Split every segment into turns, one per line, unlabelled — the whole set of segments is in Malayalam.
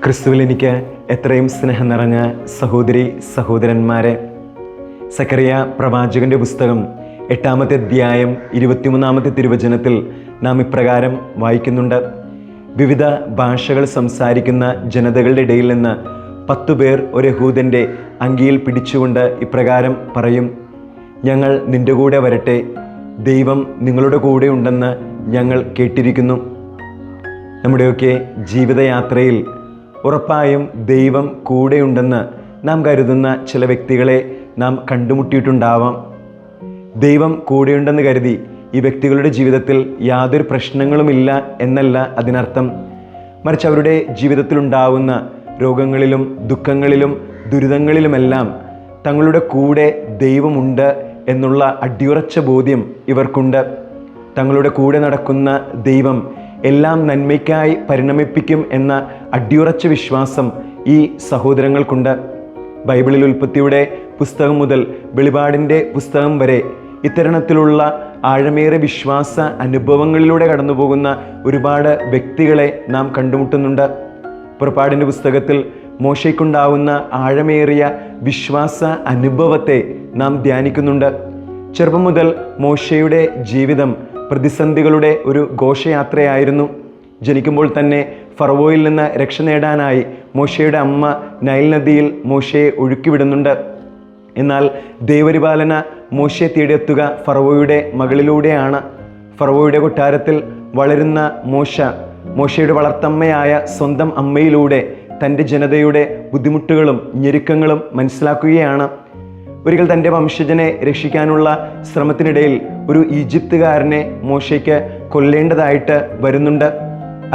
ക്രിസ്തുവിൽ എനിക്ക് എത്രയും സ്നേഹം നിറഞ്ഞ സഹോദരി സഹോദരന്മാരെ, സക്കറിയ പ്രവാചകന്റെ പുസ്തകം 8-ാമത്തെ അധ്യായം 23-ാമത്തെ തിരുവചനത്തിൽ നാം ഇപ്രകാരം വായിക്കുന്നുണ്ട്. വിവിധ ഭാഷകൾ സംസാരിക്കുന്ന ജനതകളുടെ ഇടയിൽ നിന്ന് 10 പേർ ഒരു യഹൂദൻ്റെ അങ്കിയിൽ പിടിച്ചുകൊണ്ട് ഇപ്രകാരം പറയും: ഞങ്ങൾ നിന്റെ കൂടെ വരട്ടെ, ദൈവം നിങ്ങളുടെ കൂടെ ഉണ്ടെന്ന് ഞങ്ങൾ കേട്ടിരിക്കുന്നു. നമ്മുടെയൊക്കെ ജീവിതയാത്രയിൽ ഉറപ്പായും ദൈവം കൂടെയുണ്ടെന്ന് നാം കരുതുന്ന ചില വ്യക്തികളെ നാം കണ്ടുമുട്ടിയിട്ടുണ്ടാവാം. ദൈവം കൂടെയുണ്ടെന്ന് കരുതി ഈ വ്യക്തികളുടെ ജീവിതത്തിൽ യാതൊരു പ്രശ്നങ്ങളുമില്ല എന്നല്ല അതിനർത്ഥം. മറിച്ച് അവരുടെ ജീവിതത്തിലുണ്ടാവുന്ന രോഗങ്ങളിലും ദുഃഖങ്ങളിലും ദുരിതങ്ങളിലുമെല്ലാം തങ്ങളുടെ കൂടെ ദൈവമുണ്ട് എന്നുള്ള അടിയുറച്ച ബോധ്യം ഇവർക്കുണ്ട്. തങ്ങളുടെ കൂടെ നടക്കുന്ന ദൈവം എല്ലാം നന്മയ്ക്കായി പരിണമിപ്പിക്കും എന്ന അടിയുറച്ച വിശ്വാസം ഈ സഹോദരങ്ങൾക്കുണ്ട്. ബൈബിളിൽ ഉൽപ്പത്തിയുടെ പുസ്തകം മുതൽ വെളിപാടിൻ്റെ പുസ്തകം വരെ ഇത്തരണത്തിലുള്ള ആഴമേറെ വിശ്വാസ അനുഭവങ്ങളിലൂടെ കടന്നുപോകുന്ന ഒരുപാട് വ്യക്തികളെ നാം കണ്ടുമുട്ടുന്നുണ്ട്. പുറപ്പാടിൻ്റെ പുസ്തകത്തിൽ മോശയ്ക്കുണ്ടാവുന്ന ആഴമേറിയ വിശ്വാസ അനുഭവത്തെ നാം ധ്യാനിക്കുന്നുണ്ട്. ചെറുപ്പം മുതൽ മോശയുടെ ജീവിതം പ്രതിസന്ധികളുടെ ഒരു ഘോഷയാത്രയായിരുന്നു. ജനിക്കുമ്പോൾ തന്നെ ഫറവോയിൽ നിന്ന് രക്ഷ നേടാനായി മോശയുടെ അമ്മ നൈൽ നദിയിൽ മോശയെ ഒഴുക്കിവിടുന്നുണ്ട്. എന്നാൽ ദൈവപരിപാലന മോശയെ തേടിയെത്തുക ഫറവോയുടെ മകളിലൂടെയാണ്. ഫറവോയുടെ കൊട്ടാരത്തിൽ വളരുന്ന മോശയുടെ വളർത്തമ്മയായ സ്വന്തം അമ്മയിലൂടെ തൻ്റെ ജനതയുടെ ബുദ്ധിമുട്ടുകളും ഞെരുക്കങ്ങളും മനസ്സിലാക്കുകയാണ്. ഒരിക്കൽ തൻ്റെ വംശജനെ രക്ഷിക്കാനുള്ള ശ്രമത്തിനിടയിൽ ഒരു ഈജിപ്തുകാരനെ മോശയ്ക്ക് കൊല്ലേണ്ടതായിട്ട് വരുന്നുണ്ട്.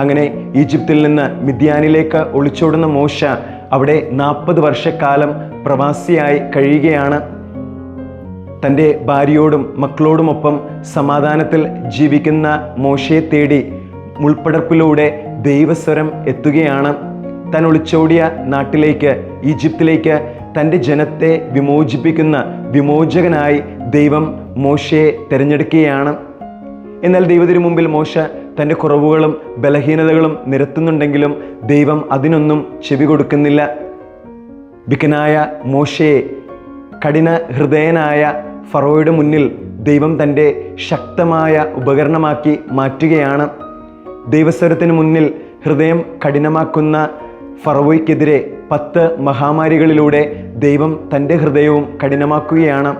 അങ്ങനെ ഈജിപ്തിൽ നിന്ന് മിദ്യാനിലേക്ക് ഒളിച്ചോടുന്ന മോശ അവിടെ 40 വർഷക്കാലം പ്രവാസിയായി കഴിയുകയാണ്. തൻ്റെ ഭാര്യയോടും മക്കളോടുമൊപ്പം സമാധാനത്തിൽ ജീവിക്കുന്ന മോശയെ തേടി മുൾപ്പടർപ്പിലൂടെ ദൈവസ്വരം എത്തുകയാണ്. താൻ ഒളിച്ചോടിയ നാട്ടിലേക്ക്, ഈജിപ്തിലേക്ക് തൻ്റെ ജനത്തെ വിമോചിപ്പിക്കുന്ന വിമോചകനായി ദൈവം മോശയെ തിരഞ്ഞെടുക്കുകയാണ്. എന്നാൽ ദൈവത്തിനു മുമ്പിൽ മോശ തൻ്റെ കുറവുകളും ബലഹീനതകളും നിരത്തുന്നുണ്ടെങ്കിലും ദൈവം അതിനൊന്നും ചെവി കൊടുക്കുന്നില്ല. വികനായ മോശയെ കഠിന ഹൃദയനായ ഫറവോയുടെ മുന്നിൽ ദൈവം തൻ്റെ ശക്തമായ ഉപകരണമാക്കി മാറ്റുകയാണ്. ദൈവസ്വരത്തിന് മുന്നിൽ ഹൃദയം കഠിനമാക്കുന്ന ഫറവോയ്ക്കെതിരെ 10 മഹാമാരികളിലൂടെ ദൈവം തൻ്റെ ഹൃദയവും കഠിനമാക്കുകയാണ്.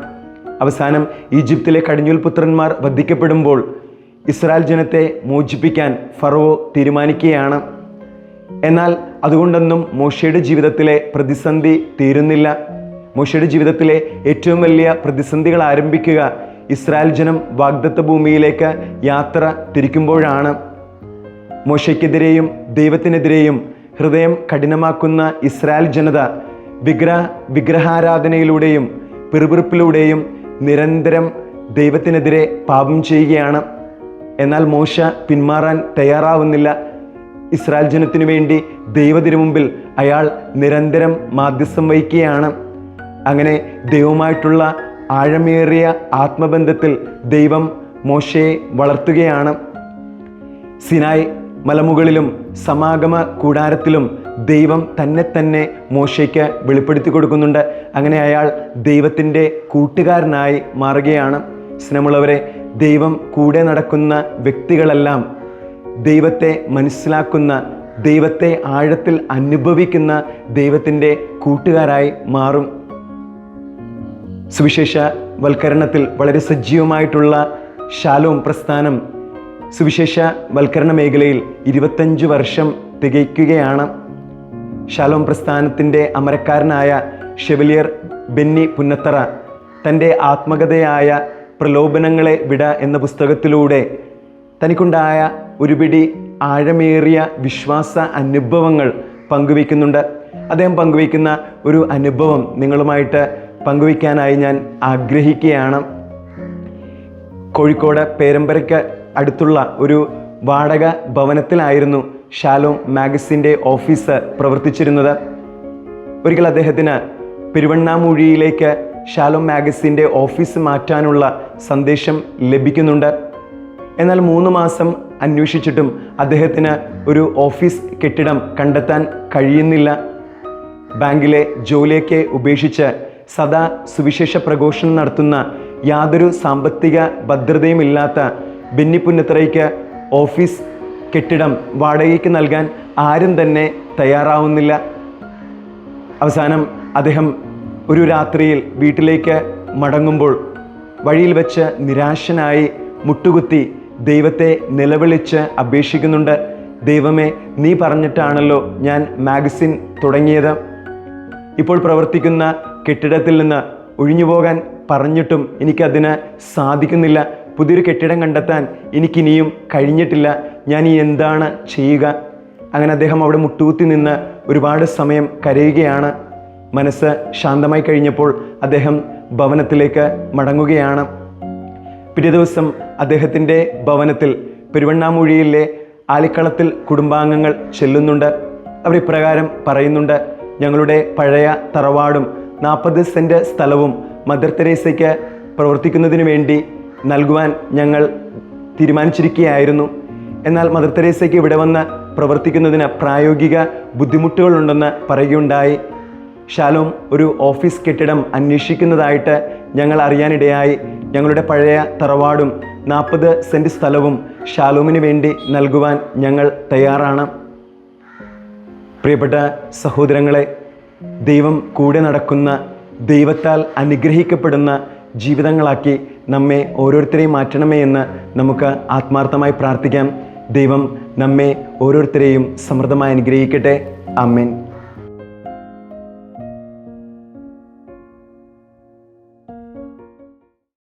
അവസാനം ഈജിപ്തിലെ കടിഞ്ഞൂൽ പുത്രന്മാർ വധിക്കപ്പെടുമ്പോൾ ഇസ്രായേൽ ജനത്തെ മോചിപ്പിക്കാൻ ഫറവോ തീരുമാനിക്കുകയാണ്. എന്നാൽ അതുകൊണ്ടൊന്നും മോശയുടെ ജീവിതത്തിലെ പ്രതിസന്ധി തീരുന്നില്ല. മോശയുടെ ജീവിതത്തിലെ ഏറ്റവും വലിയ പ്രതിസന്ധികൾ ആരംഭിക്കുക ഇസ്രായേൽ ജനം വാഗ്ദത്ത ഭൂമിയിലേക്ക് യാത്ര തിരിക്കുമ്പോഴാണ്. മോശയ്ക്കെതിരെയും ദൈവത്തിനെതിരെയും ഹൃദയം കഠിനമാക്കുന്ന ഇസ്രായേൽ ജനത വിഗ്രഹാരാധനയിലൂടെയും പിറുപിറുപ്പിലൂടെയും നിരന്തരം ദൈവത്തിനെതിരെ പാപം ചെയ്യുകയാണ്. എന്നാൽ മോശ പിന്മാറാൻ തയ്യാറാവുന്നില്ല. ഇസ്രായേൽ ജനത്തിനു വേണ്ടി ദൈവത്തിനു മുമ്പിൽ അയാൾ നിരന്തരം മാധ്യസ്ഥം വഹിക്കുകയാണ്. അങ്ങനെ ദൈവവുമായിട്ടുള്ള ആഴമേറിയ ആത്മബന്ധത്തിൽ ദൈവം മോശയെ വളർത്തുകയാണ്. സിനായ് മലമുകളിലും സമാഗമ കൂടാരത്തിലും ദൈവം തന്നെ മോശയ്ക്ക് വെളിപ്പെടുത്തി കൊടുക്കുന്നുണ്ട്. അങ്ങനെ അയാൾ ദൈവത്തിൻ്റെ കൂട്ടുകാരനായി മാറുകയാണ്. സ്നേഹമുള്ളവരെ, ദൈവം കൂടെ നടക്കുന്ന വ്യക്തികളെല്ലാം ദൈവത്തെ മനസ്സിലാക്കുന്ന, ദൈവത്തെ ആഴത്തിൽ അനുഭവിക്കുന്ന ദൈവത്തിൻ്റെ കൂട്ടുകാരായി മാറും. സുവിശേഷ വൽക്കരണത്തിൽ വളരെ സജീവമായിട്ടുള്ള ഷാലോം പ്രസ്ഥാനം സുവിശേഷ വൽക്കരണ മേഖലയിൽ 25 വർഷം തികയ്ക്കുകയാണ്. ഷാലോം പ്രസ്ഥാനത്തിൻ്റെ അമരക്കാരനായ ഷെവലിയർ ബെന്നി പുന്നത്തറ തൻ്റെ ആത്മകഥയായ പ്രലോഭനങ്ങളെ വിട എന്ന പുസ്തകത്തിലൂടെ തനിക്കുണ്ടായ ഒരുപിടി ആഴമേറിയ വിശ്വാസ അനുഭവങ്ങൾ പങ്കുവയ്ക്കുന്നുണ്ട്. അദ്ദേഹം പങ്കുവയ്ക്കുന്ന ഒരു അനുഭവം നിങ്ങളുമായിട്ട് പങ്കുവയ്ക്കാനായി ഞാൻ ആഗ്രഹിക്കുകയാണ്. കോഴിക്കോട് പേരമ്പരയ്ക്ക് അടുത്തുള്ള ഒരു വാടക ഭവനത്തിലായിരുന്നു ഷാലോം മാഗസിൻ്റെ ഓഫീസ് പ്രവർത്തിച്ചിരുന്നത്. ഒരിക്കൽ അദ്ദേഹത്തിന് പെരുവണ്ണാമൂഴിയിലേക്ക് ഷാലോം മാഗസിൻ്റെ ഓഫീസ് മാറ്റാനുള്ള സന്ദേശം ലഭിക്കുന്നുണ്ട്. എന്നാൽ 3 മാസം അന്വേഷിച്ചിട്ടും അദ്ദേഹത്തിന് ഒരു ഓഫീസ് കെട്ടിടം കണ്ടെത്താൻ കഴിയുന്നില്ല. ബാങ്കിലെ ജോലിയൊക്കെ ഉപേക്ഷിച്ച് സദാ സുവിശേഷ പ്രഘോഷണം നടത്തുന്ന യാതൊരു സാമ്പത്തിക ഭദ്രതയുമില്ലാത്ത ബെന്നി പുന്നത്തറയ്ക്ക് ഓഫീസ് കെട്ടിടം വാടകയ്ക്ക് നൽകാൻ ആരും തന്നെ തയ്യാറാവുന്നില്ല. അവസാനം അദ്ദേഹം ഒരു രാത്രിയിൽ വീട്ടിലേക്ക് മടങ്ങുമ്പോൾ വഴിയിൽ വെച്ച് നിരാശനായി മുട്ടുകുത്തി ദൈവത്തെ നിലവിളിച്ച് അപേക്ഷിക്കുന്നുണ്ട്. ദൈവമേ, നീ പറഞ്ഞിട്ടാണല്ലോ ഞാൻ മാഗസിൻ തുടങ്ങിയത്. ഇപ്പോൾ പ്രവർത്തിക്കുന്ന കെട്ടിടത്തിൽ നിന്ന് ഒഴിഞ്ഞുപോകാൻ പറഞ്ഞിട്ടും എനിക്കതിന് സാധിക്കുന്നില്ല. പുതിയൊരു കെട്ടിടം കണ്ടെത്താൻ എനിക്കിനിയും കഴിഞ്ഞിട്ടില്ല. ഞാൻ ഈ എന്താണ് ചെയ്യുക? അങ്ങനെ അദ്ദേഹം അവിടെ മുട്ടുകുത്തി നിന്ന് ഒരുപാട് സമയം കരയുകയാണ്. മനസ്സ് ശാന്തമായി കഴിഞ്ഞപ്പോൾ അദ്ദേഹം ഭവനത്തിലേക്ക് മടങ്ങുകയാണ്. പിറ്റേ ദിവസം അദ്ദേഹത്തിൻ്റെ ഭവനത്തിൽ പെരുവണ്ണാമൂഴിയിലെ ആലിക്കളത്തിൽ കുടുംബാംഗങ്ങൾ ചെല്ലുന്നുണ്ട്. അവർ ഇപ്രകാരം പറയുന്നുണ്ട്: ഞങ്ങളുടെ പഴയ തറവാടും 40 സെൻറ്റ് സ്ഥലവും മദർ തെരേസയ്ക്ക് പ്രവർത്തിക്കുന്നതിന് വേണ്ടി നൽകുവാൻ ഞങ്ങൾ തീരുമാനിച്ചിരിക്കുകയായിരുന്നു. എന്നാൽ മദർ തെരേസയ്ക്ക് ഇവിടെ വന്ന് പ്രവർത്തിക്കുന്നതിന് പ്രായോഗിക ബുദ്ധിമുട്ടുകളുണ്ടെന്ന് പറയുകയുണ്ടായി. ഷാലോം ഒരു ഓഫീസ് കെട്ടിടം അന്വേഷിക്കുന്നതായിട്ട് ഞങ്ങൾ അറിയാനിടയായി. ഞങ്ങളുടെ പഴയ തറവാടും 40 സെൻറ്റ് സ്ഥലവും ഷാലോമിന് വേണ്ടി നൽകുവാൻ ഞങ്ങൾ തയ്യാറാണ്. പ്രിയപ്പെട്ട സഹോദരങ്ങളെ, ദൈവം കൂടെ നടക്കുന്ന, ദൈവത്താൽ അനുഗ്രഹിക്കപ്പെടുന്ന ജീവിതങ്ങളാക്കി നമ്മെ ഓരോരുത്തരെയും മാറ്റണമേ എന്ന് നമുക്ക് ആത്മാർത്ഥമായി പ്രാർത്ഥിക്കാം. ദൈവം നമ്മെ ഓരോരുത്തരെയും സമൃദ്ധമായി അനുഗ്രഹിക്കട്ടെ. ആമേൻ.